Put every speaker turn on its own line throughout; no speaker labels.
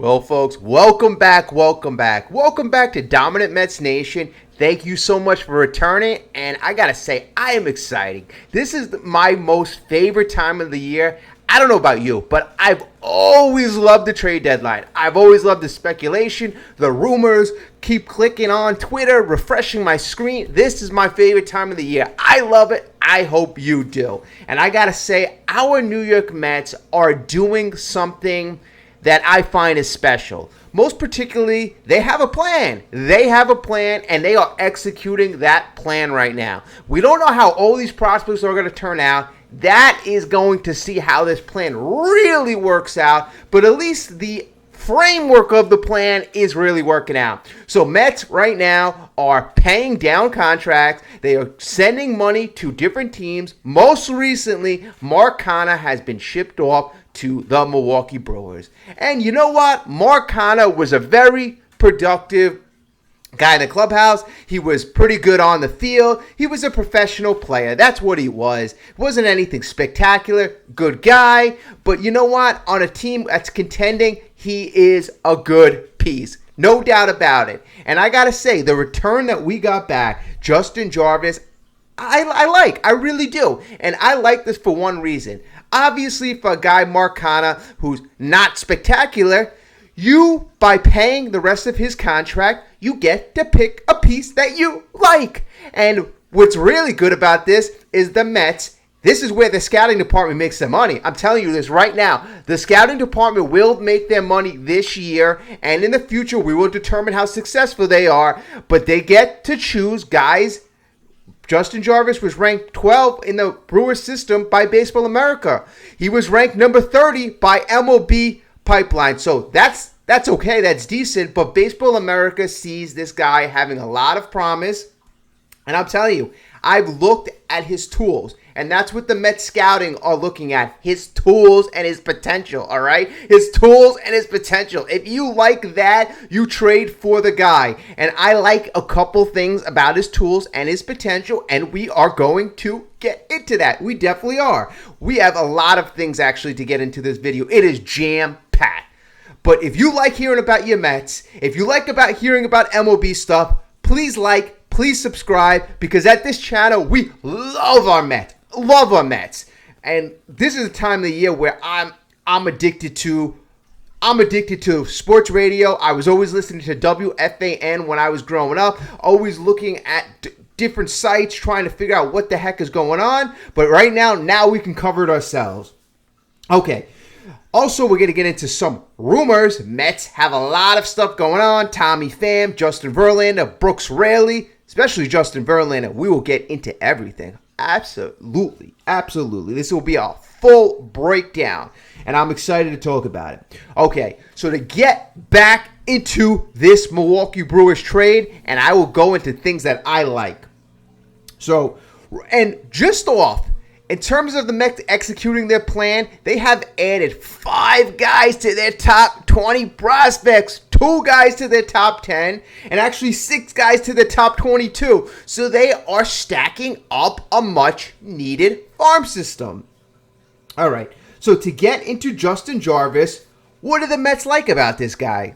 Well, folks, welcome back, welcome back. Welcome back to Dominant Mets Nation. Thank you so much for returning, and I gotta say, I am excited. This is my most favorite time of the year. I don't know about you, but I've always loved the trade deadline. I've always loved the speculation, the rumors, keep clicking on Twitter, refreshing my screen. This is my favorite time of the year. I love it. I hope you do. And I gotta say, our New York Mets are doing something that I find is special. Most particularly, they have a plan. They have a plan, and they are executing that plan right now. We don't know how all these prospects are going to turn out. That is going to see how this plan really works out, but at least the framework of the plan is really working out. So Mets right now are paying down contracts. They are sending money to different teams. Most recently, Mark Canha has been shipped off to the Milwaukee Brewers. And you know what? Mark Canha was a very productive guy in the clubhouse. He was pretty good on the field. He was a professional player. That's what he was. It wasn't anything spectacular. Good guy. But you know what? On a team that's contending, he is a good piece. No doubt about it. And I got to say, the return that we got back, Justin Jarvis, I really do. And I like this for one reason. Obviously, for a guy, Mark Canha, who's not spectacular, you, by paying the rest of his contract, you get to pick a piece that you like. And what's really good about this is the Mets. This is where the scouting department makes their money. I'm telling you this right now. The scouting department will make their money this year, and in the future, we will determine how successful they are. But they get to choose guys. Justin Jarvis was ranked 12 in the Brewers system by Baseball America. He was ranked number 30 by MLB Pipeline. So that's okay. That's decent. But Baseball America sees this guy having a lot of promise. And I'm telling you, I've looked at his tools. And that's what the Mets scouting are looking at. His tools and his potential, all right? His tools and his potential. If you like that, you trade for the guy. And I like a couple things about his tools and his potential, and we are going to get into that. We definitely are. We have a lot of things actually to get into this video. It is jam-packed. But if you like hearing about your Mets, if you like hearing about MLB stuff, please please subscribe, because at this channel, we love our Mets. Love our Mets. And this is a time of the year where I'm addicted to sports radio. I was always listening to WFAN when I was growing up, always looking at different sites, trying to figure out what the heck is going on. But right now we can cover it ourselves. Okay. Also, we're going to get into some rumors. Mets have a lot of stuff going on. Tommy Pham, Justin Verlander, Brooks Raley, especially Justin Verlander. We will get into everything. Absolutely. This will be a full breakdown, and I'm excited to talk about it. Okay, so to get back into this Milwaukee Brewers trade, and I will go into things that I like. So, and just off, in terms of the Mets executing their plan, they have added 5 guys to their top 20 prospects, 2 guys to their top 10, and actually 6 guys to the top 22. So they are stacking up a much-needed farm system. All right, so to get into Justin Jarvis, what do the Mets like about this guy?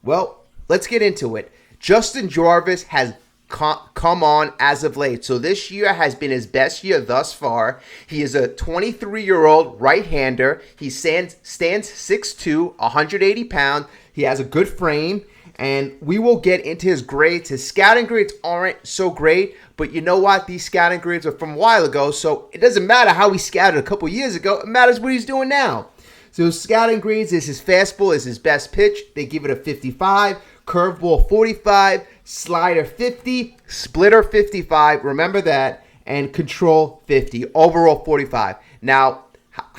Well, let's get into it. Justin Jarvis has come on as of late. So this year has been his best year thus far. He is a 23-year-old right-hander. He stands 6'2", 180 pounds. He has a good frame, and we will get into his grades. His scouting grades aren't so great, but you know what? These scouting grades are from a while ago, so it doesn't matter how he scouted a couple years ago. It matters what he's doing now. So his scouting grades is his fastball is his best pitch. They give it a 55, curveball 45, slider 50, splitter 55, remember that, and control 50, overall 45. Now,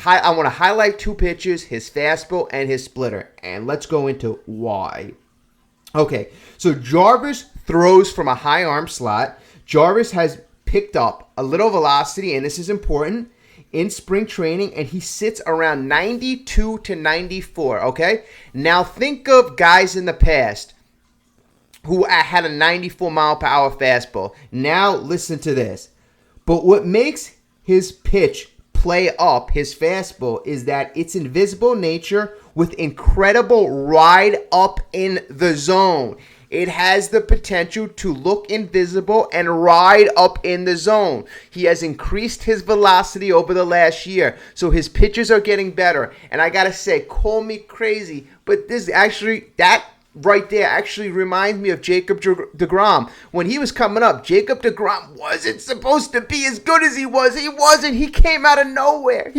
I want to highlight 2 pitches, his fastball and his splitter, and let's go into why. Okay, so Jarvis throws from a high arm slot. Jarvis has picked up a little velocity, and this is important, in spring training, and he sits around 92 to 94, okay? Now, think of guys in the past who had a 94-mile-per-hour fastball. Now, listen to this. But what makes his pitch play up his fastball is that it's invisible nature with incredible ride up in the zone. It has the potential to look invisible and ride up in the zone. He has increased his velocity over the last year, so his pitches are getting better. And I gotta say, call me crazy, but this actually, that right there actually reminds me of Jacob Degrom. When he was coming up, Jacob Degrom wasn't supposed to be as good as he was. He wasn't. He came out of nowhere.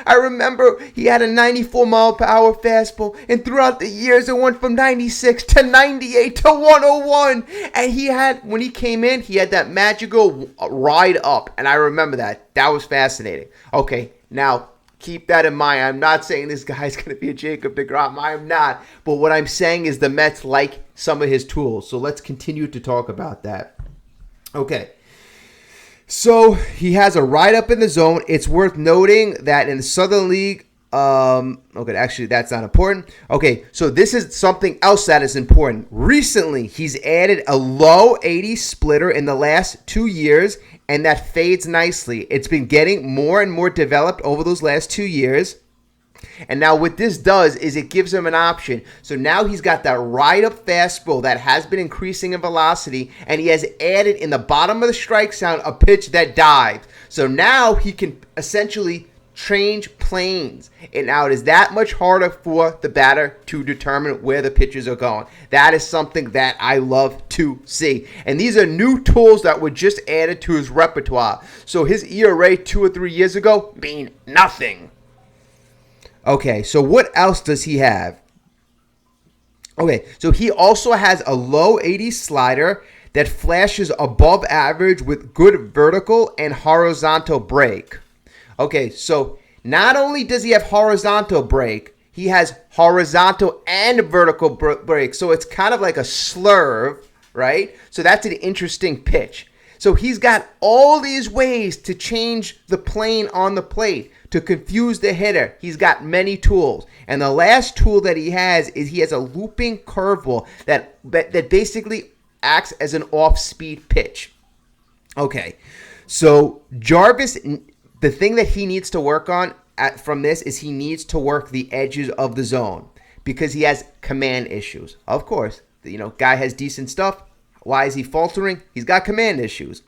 I remember he had a 94-mile-per-hour fastball, and throughout the years, it went from 96 to 98 to 101. And when he came in, he had that magical ride up, and I remember that. That was fascinating. Okay, now, keep that in mind. I'm not saying this guy's going to be a Jacob Degrom. I am not. But what I'm saying is the Mets like some of his tools. So let's continue to talk about that. Okay. So he has a ride up in the zone. It's worth noting that in the Southern League, okay, actually that's not important. Okay, so this is something else that is important. Recently, he's added a low 80 splitter in the last 2 years, and that fades nicely. It's been getting more and more developed over those last 2 years. And now what this does is it gives him an option. So now he's got that ride-up fastball that has been increasing in velocity, and he has added in the bottom of the strike zone a pitch that dives. So now he can essentially change planes. And now it is that much harder for the batter to determine where the pitches are going. That is something that I love to see. And these are new tools that were just added to his repertoire. So his ERA 2 or 3 years ago mean nothing. Okay, so what else does he have? Okay, so he also has a low 80 slider that flashes above average with good vertical and horizontal break. Okay, so not only does he have horizontal break, he has horizontal and vertical break. So it's kind of like a slurve, right? So that's an interesting pitch. So he's got all these ways to change the plane on the plate, to confuse the hitter. He's got many tools. And the last tool that he has is he has a looping curveball that basically acts as an off-speed pitch. Okay, so Jarvis, the thing that he needs to work on from this is he needs to work the edges of the zone because he has command issues. Of course, guy has decent stuff. Why is he faltering? He's got command issues.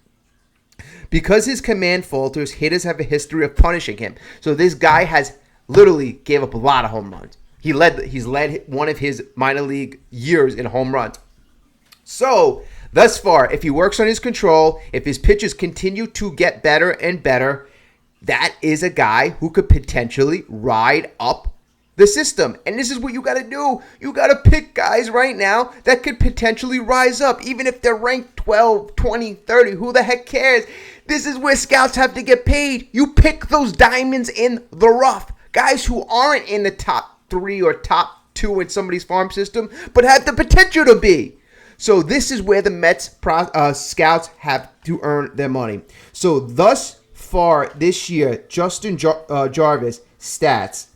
Because his command falters, hitters have a history of punishing him. So this guy has literally gave up a lot of home runs. He's led one of his minor league years in home runs. So thus far, if he works on his control, if his pitches continue to get better and better, that is a guy who could potentially ride up the system. And this is what you got to do. You got to pick guys right now that could potentially rise up, even if they're ranked 12, 20, 30. Who the heck cares? This is where scouts have to get paid. You pick those diamonds in the rough. Guys who aren't in the top 3 or top 2 in somebody's farm system, but have the potential to be. So this is where the Mets scouts have to earn their money. So thus far this year, Justin Jarvis stats.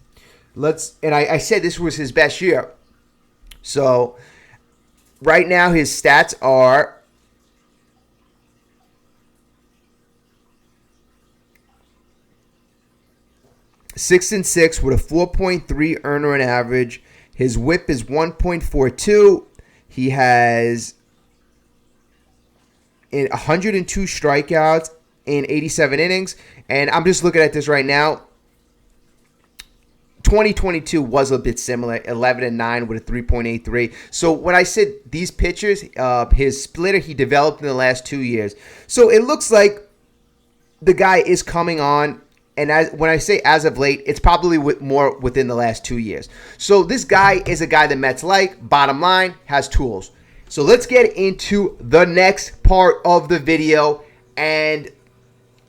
I said this was his best year. So right now his stats are 6-6 with a 4.3 earner and average. His whip is 1.42. He has 102 strikeouts in 87 innings. And I'm just looking at this right now. 2022 was a bit similar, 11-9 with a 3.83. So when I said these pitchers, his splitter he developed in the last 2 years. So it looks like the guy is coming on. And when I say as of late, it's probably more within the last 2 years. So this guy is a guy the Mets like. Bottom line, has tools. So let's get into the next part of the video. And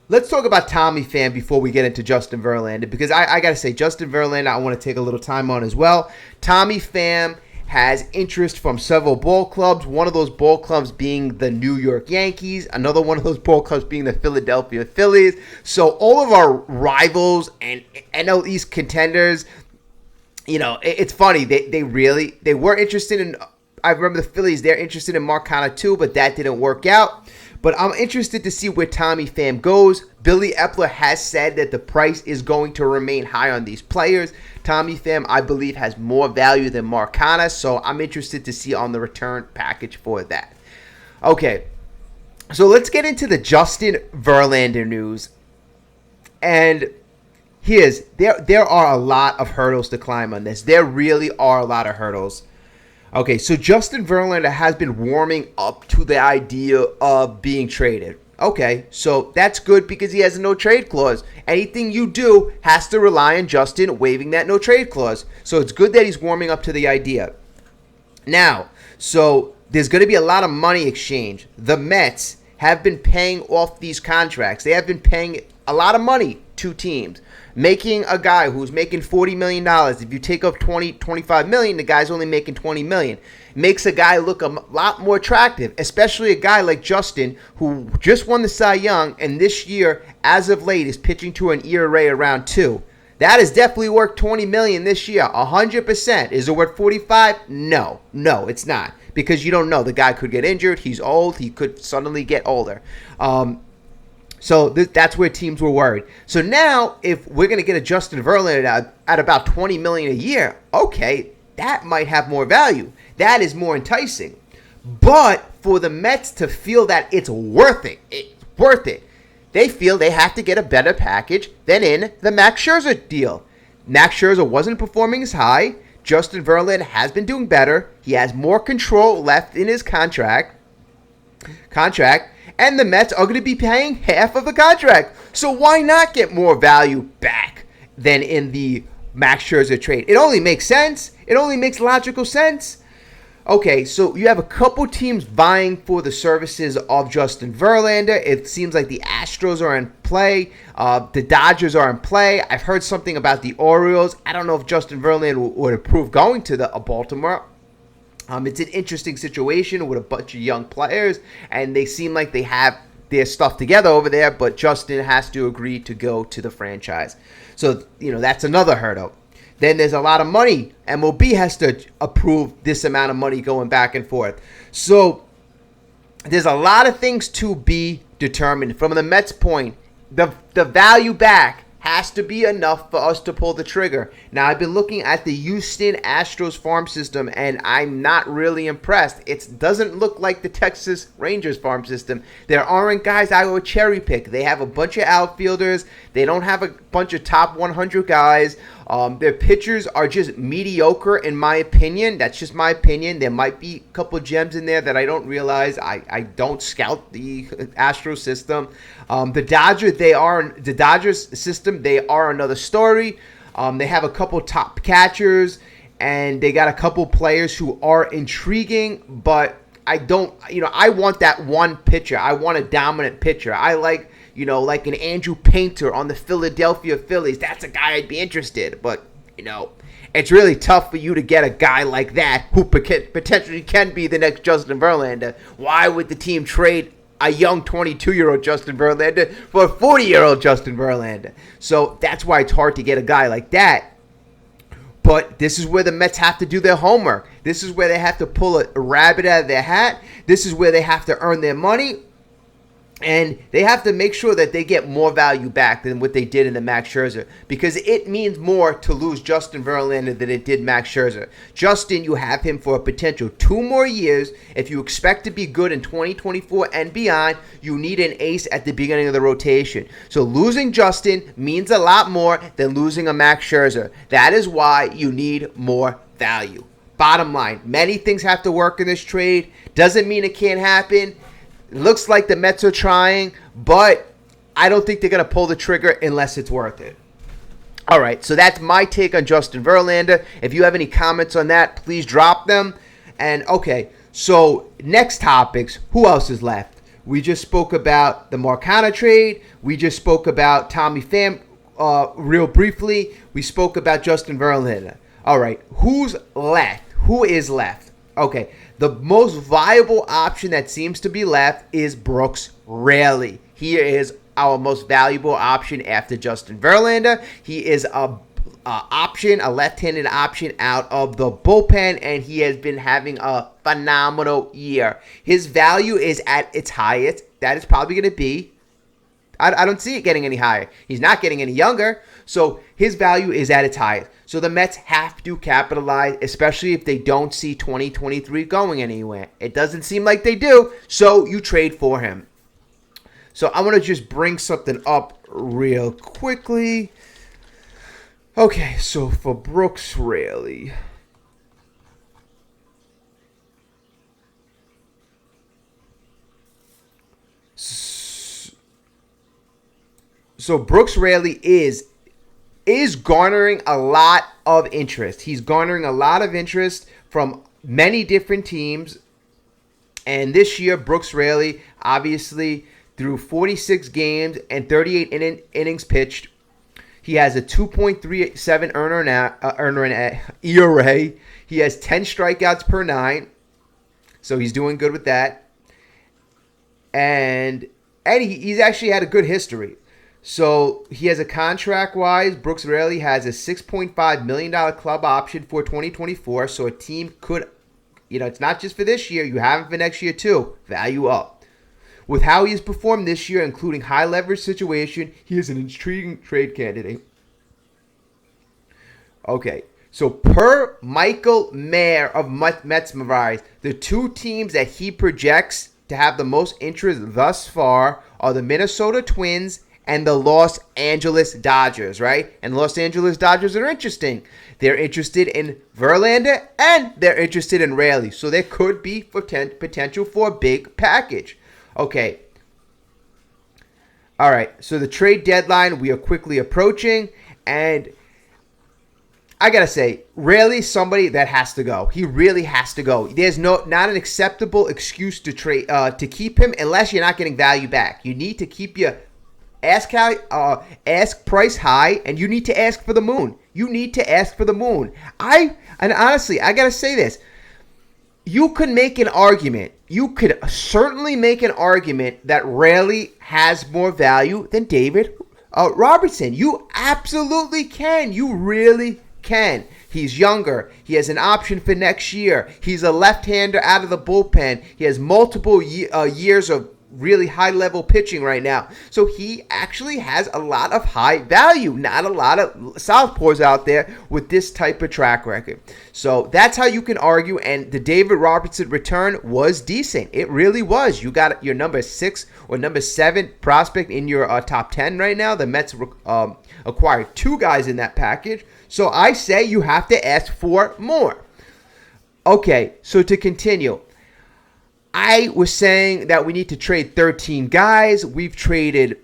let's talk about Tommy Pham before we get into Justin Verlander. Because I got to say, Justin Verlander, I want to take a little time on as well. Tommy Pham has interest from several ball clubs. One of those ball clubs being the New York Yankees. Another one of those ball clubs being the Philadelphia Phillies. So all of our rivals and NL East contenders, it's funny. They were interested in, I remember the Phillies, they're interested in Mark Canha too, but that didn't work out. But I'm interested to see where Tommy Pham goes. Billy Epler has said that the price is going to remain high on these players. Tommy Pham, I believe, has more value than Mark Canha, so I'm interested to see on the return package for that. Okay, so let's get into the Justin Verlander news. And there are a lot of hurdles to climb on this. There really are a lot of hurdles. Okay, so Justin Verlander has been warming up to the idea of being traded. Okay, so that's good because he has a no-trade clause. Anything you do has to rely on Justin waiving that no-trade clause. So it's good that he's warming up to the idea. Now, so there's going to be a lot of money exchange. The Mets have been paying off these contracts. They have been paying a lot of money to teams. Making a guy who's making $40 million, if you take up $25 million, the guy's only making $20 million. Makes a guy look a lot more attractive, especially a guy like Justin, who just won the Cy Young, and this year, as of late, is pitching to an ERA around 2. That is definitely worth $20 million this year, 100%. Is it worth $45? No, it's not, because you don't know. The guy could get injured. He's old. He could suddenly get older. So that's where teams were worried. So now, if we're going to get a Justin Verlander at about $20 million a year, okay, that might have more value. That is more enticing. But for the Mets to feel that it's worth it, they feel they have to get a better package than in the Max Scherzer deal. Max Scherzer wasn't performing as high. Justin Verlander has been doing better. He has more control left in his contract. And the Mets are going to be paying half of the contract. So why not get more value back than in the Max Scherzer trade? It only makes sense. It only makes logical sense. Okay, so you have a couple teams vying for the services of Justin Verlander. It seems like the Astros are in play. The Dodgers are in play. I've heard something about the Orioles. I don't know if Justin Verlander would approve going to Baltimore. It's an interesting situation with a bunch of young players, and they seem like they have their stuff together over there, but Justin has to agree to go to the franchise. So, that's another hurdle. Then there's a lot of money. MLB has to approve this amount of money going back and forth. So there's a lot of things to be determined. From the Mets' point, the value back has to be enough for us to pull the trigger. Now, I've been looking at the Houston Astros farm system, and I'm not really impressed. It doesn't look like the Texas Rangers farm system. There aren't guys I would cherry pick. They have a bunch of outfielders. They don't have a bunch of top 100 guys. Their pitchers are just mediocre, in my opinion. That's just my opinion. There might be a couple gems in there that I don't realize. I don't scout the Astros system. The Dodgers system, they are another story. They have a couple top catchers, and they got a couple players who are intriguing, but I want that one pitcher. I want a dominant pitcher. I like an Andrew Painter on the Philadelphia Phillies. That's a guy I'd be interested. But, it's really tough for you to get a guy like that who potentially can be the next Justin Verlander. Why would the team trade a young 22-year-old Justin Verlander for a 40-year-old Justin Verlander? So that's why it's hard to get a guy like that. But this is where the Mets have to do their homework. This is where they have to pull a rabbit out of their hat. This is where they have to earn their money. And they have to make sure that they get more value back than what they did in the Max Scherzer, because it means more to lose Justin Verlander than it did Max Scherzer. Justin, you have him for a potential 2 more years. If you expect to be good in 2024 and beyond, you need an ace at the beginning of the rotation. So losing Justin means a lot more than losing a Max Scherzer. That is why you need more value. Bottom line, many things have to work in this trade. Doesn't mean it can't happen. It looks like the Mets are trying, but I don't think they're going to pull the trigger unless it's worth it. All right, so that's my take on Justin Verlander. If you have any comments on that, please drop them. And, okay, so next topics, who else is left? We just spoke about the Mark Canha trade. We just spoke about Tommy Pham real briefly. We spoke about Justin Verlander. All right, who's left? Who is left? Okay, the most viable option that seems to be left is Brooks Raley. He is our most valuable option after Justin Verlander. He is a option, a left-handed option out of the bullpen, and he has been having a phenomenal year. His value is at its highest. That is probably going to be, I don't see it getting any higher. He's not getting any younger, so his value is at its highest. So the Mets have to capitalize, especially if they don't see 2023 going anywhere. It doesn't seem like they do, so you trade for him. So I want to just bring something up real quickly. Okay, so for Brooks Raley. So Brooks Raley is garnering a lot of interest. He's garnering a lot of interest from many different teams. And this year, Brooks Raley, obviously, through 46 games and 38 innings pitched, he has a 2.37 earner ERA. He has 10 strikeouts per 9. So he's doing good with that. And he's actually had a good history. So he has a contract-wise, Brooks Raley has a $6.5 million club option for 2024. So a team could, it's not just for this year. You have it for next year too. Value up. With how he has performed this year, including high leverage situation, he is an intriguing trade candidate. Okay, so per Michael Mayer of Mets Marais, the two teams that he projects to have the most interest thus far are the Minnesota Twins and the Los Angeles Dodgers, right? And Los Angeles Dodgers are interesting. They're interested in Verlander and they're interested in Raley. So there could be potential for a big package. Okay. All right. So the trade deadline, we are quickly approaching. And I got to say, Raley's somebody that has to go. He really has to go. There's not an acceptable excuse to trade to keep him unless you're not getting value back. You need to keep your ask price high, and you need to ask for the moon. You need to ask for the moon. And honestly, I got to say this. You could make an argument. You could certainly make an argument that Raley has more value than David Robertson. You absolutely can. You really can. He's younger. He has an option for next year. He's a left-hander out of the bullpen. He has multiple years of really high-level pitching right now. So he actually has a lot of high value. Not a lot of southpaws out there with this type of track record. So that's how you can argue. And the David Robertson return was decent. It really was. You got your number 6 or number 7 prospect in your top 10 right now. The Mets acquired 2 guys in that package. So I say you have to ask for more. Okay, so to continue. I was saying that we need to trade 13 guys. We've traded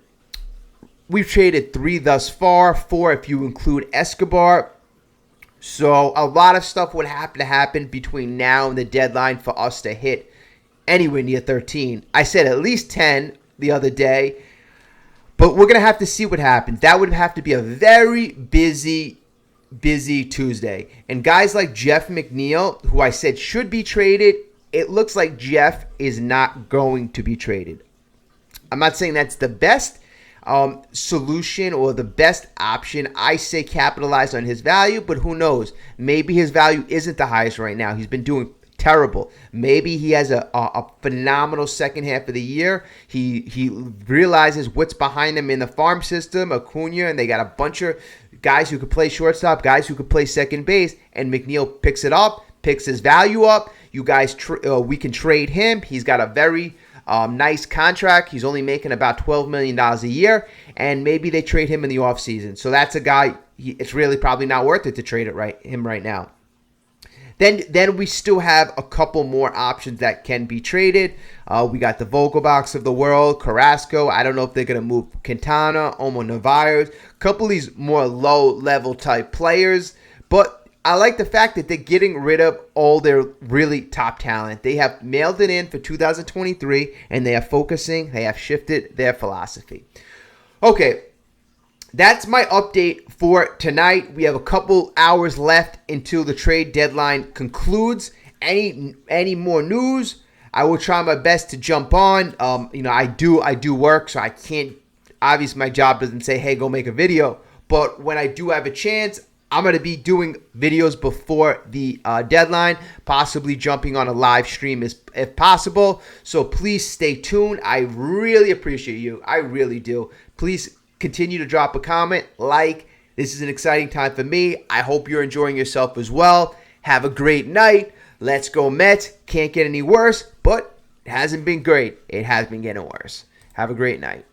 3 thus far, 4 if you include Escobar. So a lot of stuff would have to happen between now and the deadline for us to hit anywhere near 13. I said at least 10 the other day, but we're going to have to see what happens. That would have to be a very busy Tuesday. And guys like Jeff McNeil, who I said should be traded, it looks like Jeff is not going to be traded. I'm not saying that's the best solution or the best option. I say capitalize on his value, but who knows? Maybe his value isn't the highest right now. He's been doing terrible. Maybe he has a phenomenal second half of the year. He realizes what's behind him in the farm system, Acuna, and they got a bunch of guys who could play shortstop, guys who could play second base, and McNeil picks it up, picks his value up. You guys, we can trade him. He's got a very nice contract. He's only making about $12 million a year, and maybe they trade him in the offseason. So that's a guy, it's really probably not worth it to trade him right now. Then we still have a couple more options that can be traded. We got the Vogelbachs of the world, Carrasco. I don't know if they're going to move Quintana, Omar Narvaez, a couple of these more low-level type players. But I like the fact that they're getting rid of all their really top talent. They have mailed it in for 2023, and they have shifted their philosophy. Okay, that's my update for tonight. We have a couple hours left until the trade deadline concludes. Any more news, I will try my best to jump on. I do work, so I can't. Obviously, my job doesn't say, "Hey, go make a video." But when I do have a chance, I'm going to be doing videos before the deadline, possibly jumping on a live stream if possible. So please stay tuned. I really appreciate you. I really do. Please continue to drop a comment, like. This is an exciting time for me. I hope you're enjoying yourself as well. Have a great night. Let's go Mets. Can't get any worse, but it hasn't been great. It has been getting worse. Have a great night.